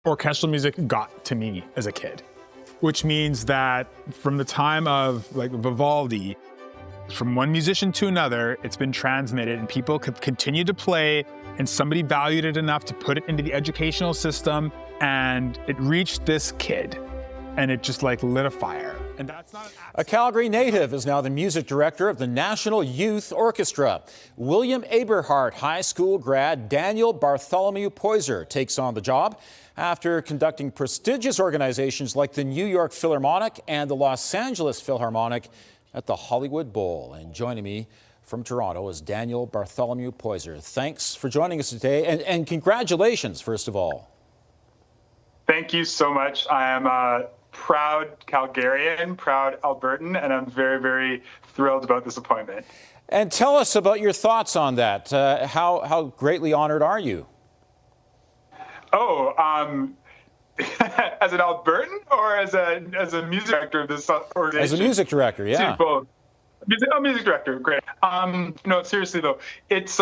orchestral music got to me as a kid, which means that from the time of like Vivaldi, from one musician to another, it's been transmitted and people could continue to play, and somebody valued it enough to put it into the educational system, and it reached this kid and it just like lit a fire. And that's not a Calgary native is now the music director of the National Youth Orchestra. William Aberhart High School grad Daniel Bartholomew-Poyser takes on the job after conducting prestigious organizations like the New York Philharmonic and the Los Angeles Philharmonic at the Hollywood Bowl. And joining me from Toronto is Daniel Bartholomew-Poyser. Thanks for joining us today, and congratulations, first of all. Thank you so much. I am a proud Calgarian, proud Albertan, and I'm very, very thrilled about this appointment. And tell us about your thoughts on that. How greatly honored are you? Oh, as an Albertan or as a music director of this organization? As a music director, yeah. Both. Music director, great. No, seriously though, it's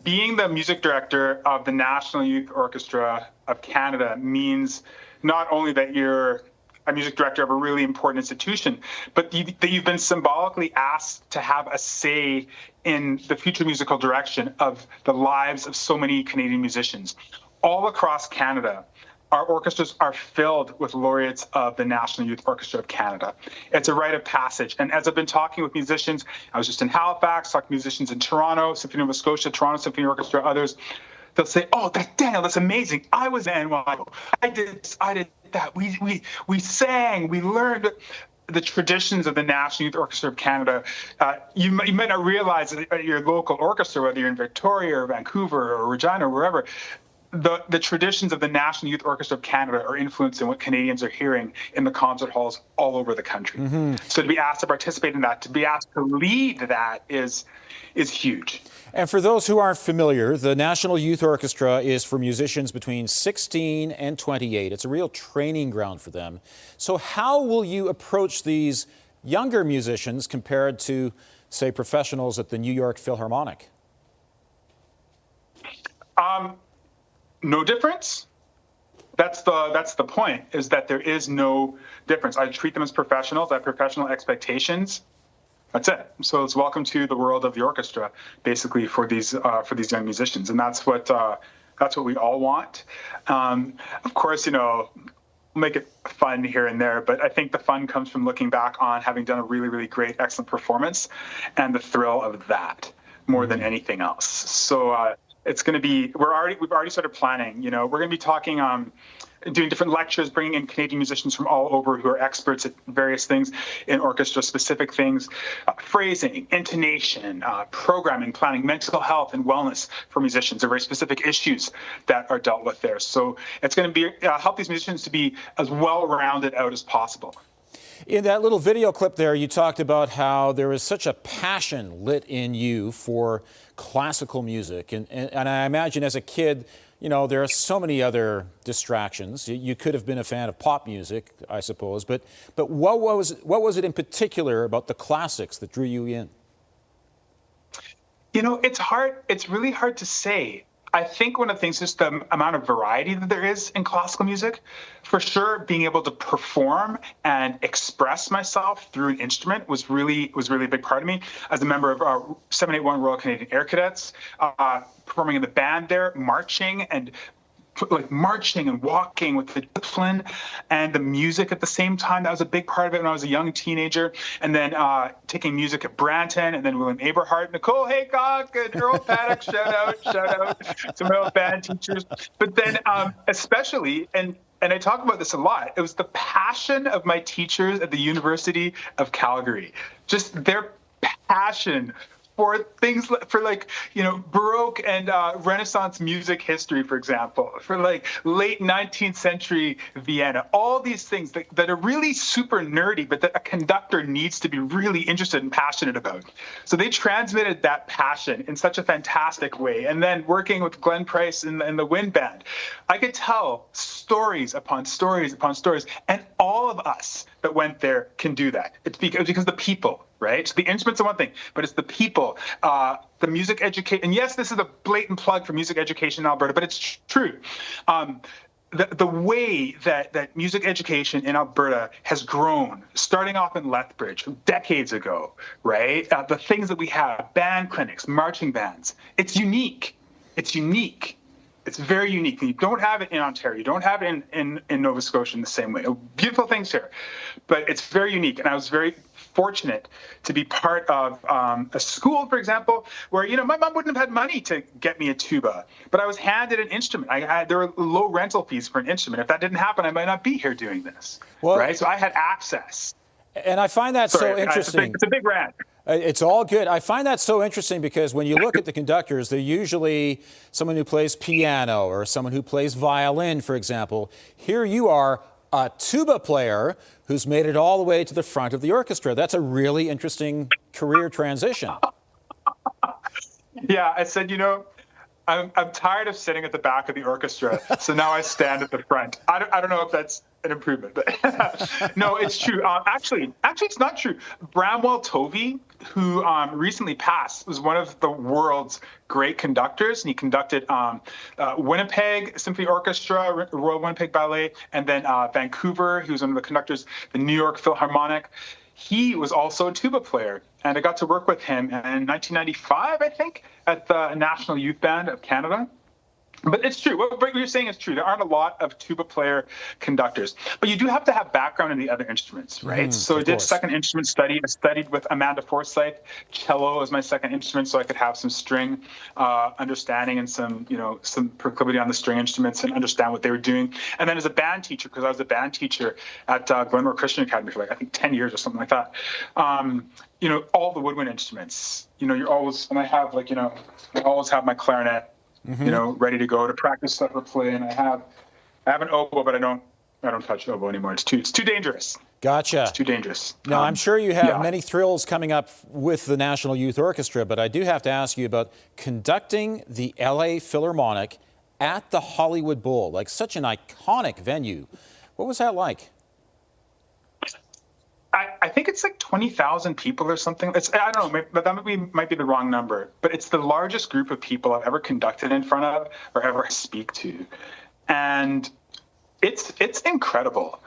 being the music director of the National Youth Orchestra of Canada means not only that you're a music director of a really important institution, but that you've been symbolically asked to have a say in the future musical direction of the lives of so many Canadian musicians. All across Canada, our orchestras are filled with laureates of the National Youth Orchestra of Canada. It's a rite of passage. And as I've been talking with musicians, I was just in Halifax, talking to musicians in Toronto, Symphony of Nova Scotia, Toronto Symphony Orchestra, others, they'll say, "Oh, Daniel, that's amazing. I was in NYU. I did that. We sang, we learned." The traditions of the National Youth Orchestra of Canada, you might not realize that at your local orchestra, whether you're in Victoria or Vancouver or Regina or wherever, the traditions of the National Youth Orchestra of Canada are influencing what Canadians are hearing in the concert halls all over the country. Mm-hmm. So to be asked to participate in that, to be asked to lead that is huge. And for those who aren't familiar, the National Youth Orchestra is for musicians between 16 and 28. It's a real training ground for them. So how will you approach these younger musicians compared to, say, professionals at the New York Philharmonic? No difference. That's the point, is that there is no difference. I treat them as professionals. I have professional expectations. That's it. So it's welcome to the world of the orchestra, basically, for these young musicians, and that's what we all want. Of course, make it fun here and there, but I think the fun comes from looking back on having done a really, really great, excellent performance, and the thrill of that more than anything else. So it's going to be. We've already started planning. We're going to be talking. Doing different lectures, bringing in Canadian musicians from all over who are experts at various things in orchestra-specific things, phrasing, intonation, programming, planning, mental health and wellness for musicians. There are very specific issues that are dealt with there. So it's going to be help these musicians to be as well-rounded out as possible. In that little video clip there, you talked about how there is such a passion lit in you for classical music. And I imagine as a kid, there are so many other distractions. You could have been a fan of pop music, I suppose. But what was it in particular about the classics that drew you in? It's hard. It's really hard to say. I think one of the things is the amount of variety that there is in classical music. For sure, being able to perform and express myself through an instrument was really a big part of me. As a member of 781 Royal Canadian Air Cadets, performing in the band there, marching and walking with the discipline and the music at the same time. That was a big part of it when I was a young teenager. And then taking music at Branton, and then William Aberhart, Nicole Haycock, and Earl Paddock, shout out to my old band teachers. But then especially, and I talk about this a lot, it was the passion of my teachers at the University of Calgary. Just their passion for things for Baroque and Renaissance music history, for example, for late 19th century Vienna, all these things that are really super nerdy, but that a conductor needs to be really interested and passionate about. So they transmitted that passion in such a fantastic way. And then working with Glenn Price in the wind band, I could tell stories upon stories upon stories, and all of us that went there can do that. It's because the people, right? So the instruments are one thing, but it's the people, the music education. And yes, this is a blatant plug for music education in Alberta, but it's true. the way that music education in Alberta has grown, starting off in Lethbridge decades ago, right? The things that we have, band clinics, marching bands, it's unique. It's unique. It's very unique. And you don't have it in Ontario. You don't have it in Nova Scotia in the same way. Beautiful things here, but it's very unique. And I was very fortunate to be part of a school, for example, where, my mom wouldn't have had money to get me a tuba, but I was handed an instrument. There were low rental fees for an instrument. If that didn't happen, I might not be here doing this, right? So I had access. And I find that so interesting. It's a big rant. It's all good. I find that so interesting because when you look at the conductors, they're usually someone who plays piano or someone who plays violin, for example. Here you are, a tuba player who's made it all the way to the front of the orchestra. That's a really interesting career transition. Yeah, I said, I'm tired of sitting at the back of the orchestra, so now I stand at the front. I don't know if that's an improvement, but no, it's true. Actually, it's not true. Bramwell Tovey, who recently passed, was one of the world's great conductors, and he conducted Winnipeg Symphony Orchestra, Royal Winnipeg Ballet, and then Vancouver. He was one of the conductors, the New York Philharmonic. He was also a tuba player, and I got to work with him in 1995, I think, at the National Youth Band of Canada. But it's true. What you're saying is true. There aren't a lot of tuba player conductors, but you do have to have background in the other instruments, right? So I did second instrument study. I studied with Amanda Forsyth. Cello was my second instrument, so I could have some string understanding and some proclivity on the string instruments and understand what they were doing. And then as a band teacher, because I was a band teacher at Glenmore Christian Academy for I think 10 years or something like that. All the woodwind instruments. You're always, and I have I always have my clarinet. Ready to go to practice stuff or play. And I have an oboe, but I don't touch oboe anymore. It's too dangerous. Gotcha. It's too dangerous. Now, I'm sure you have many thrills coming up with the National Youth Orchestra, but I do have to ask you about conducting the LA Philharmonic at the Hollywood Bowl, like such an iconic venue. What was that like? I think it's like 20,000 people or something. I don't know, but that might be the wrong number. But it's the largest group of people I've ever conducted in front of or ever speak to, and it's incredible.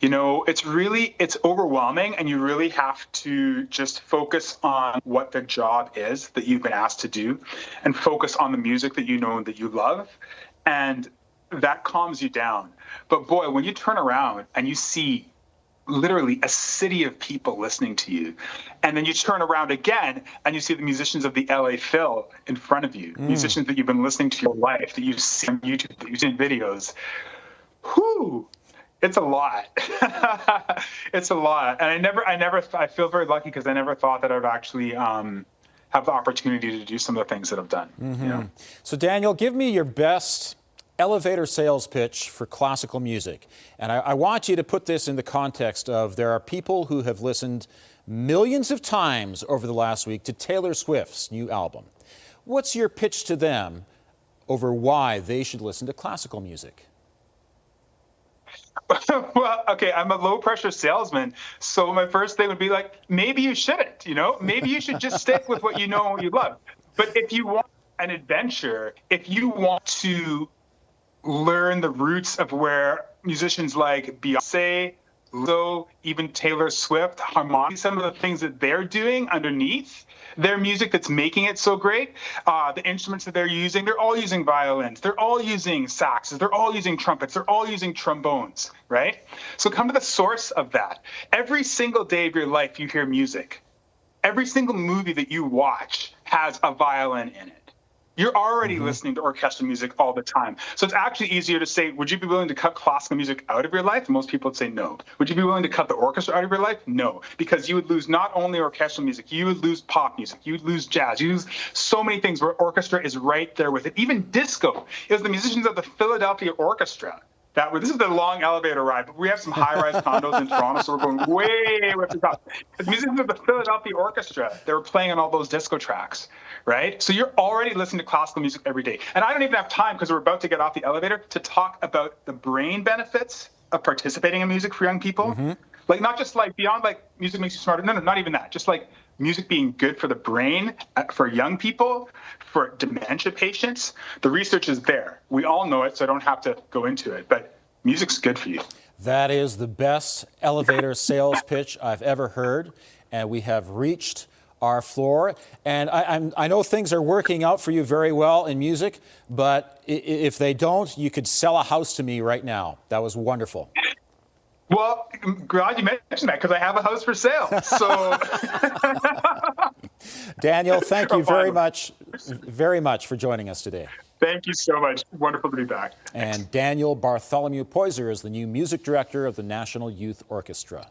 It's overwhelming, and you really have to just focus on what the job is that you've been asked to do, and focus on the music that you know and that you love, and that calms you down. But boy, when you turn around and you see literally a city of people listening to you, and then you turn around again and you see the musicians of the LA Phil in front of you, musicians that you've been listening to your life, that you've seen on YouTube, that you've seen videos. It's a lot. It's a lot. And I feel very lucky because I never thought that I would actually have the opportunity to do some of the things that I've done. So Daniel, give me your best elevator sales pitch for classical music. And I want you to put this in the context of there are people who have listened millions of times over the last week to Taylor Swift's new album. What's your pitch to them over why they should listen to classical music? Well, okay, I'm a low-pressure salesman, so my first thing would be maybe you shouldn't, Maybe you should just stick with what you know and what you love. But if you want an adventure, if you want to learn the roots of where musicians like Beyonce, Lizzo, even Taylor Swift, harmonic, some of the things that they're doing underneath their music that's making it so great, the instruments that they're all using violins, they're all using saxes, they're all using trumpets, they're all using trombones, right? So come to the source of that. Every single day of your life, you hear music. Every single movie that you watch has a violin in it. You're already listening to orchestral music all the time. So it's actually easier to say, would you be willing to cut classical music out of your life? Most people would say no. Would you be willing to cut the orchestra out of your life? No. Because you would lose not only orchestral music, you would lose pop music, you would lose jazz, you lose so many things where orchestra is right there with it. Even disco. It was the musicians of the Philadelphia Orchestra. This is the long elevator ride, but we have some high-rise condos in Toronto, so we're going way up the top. The musicians of the Philadelphia Orchestra, they were playing on all those disco tracks, right? So you're already listening to classical music every day. And I don't even have time, because we're about to get off the elevator, to talk about the brain benefits of participating in music for young people. Not just beyond music makes you smarter. No, not even that. Just music being good for the brain, for young people, for dementia patients. The research is there. We all know it, so I don't have to go into it. But music's good for you. That is the best elevator sales pitch I've ever heard, and we have reached our floor. And I know things are working out for you very well in music, but if they don't, you could sell a house to me right now. That was wonderful. Well, I'm glad you mentioned that because I have a house for sale. So, Daniel, thank you very much for joining us today. Thank you so much. Wonderful to be back. And Daniel Bartholomew-Poyser is the new music director of the National Youth Orchestra.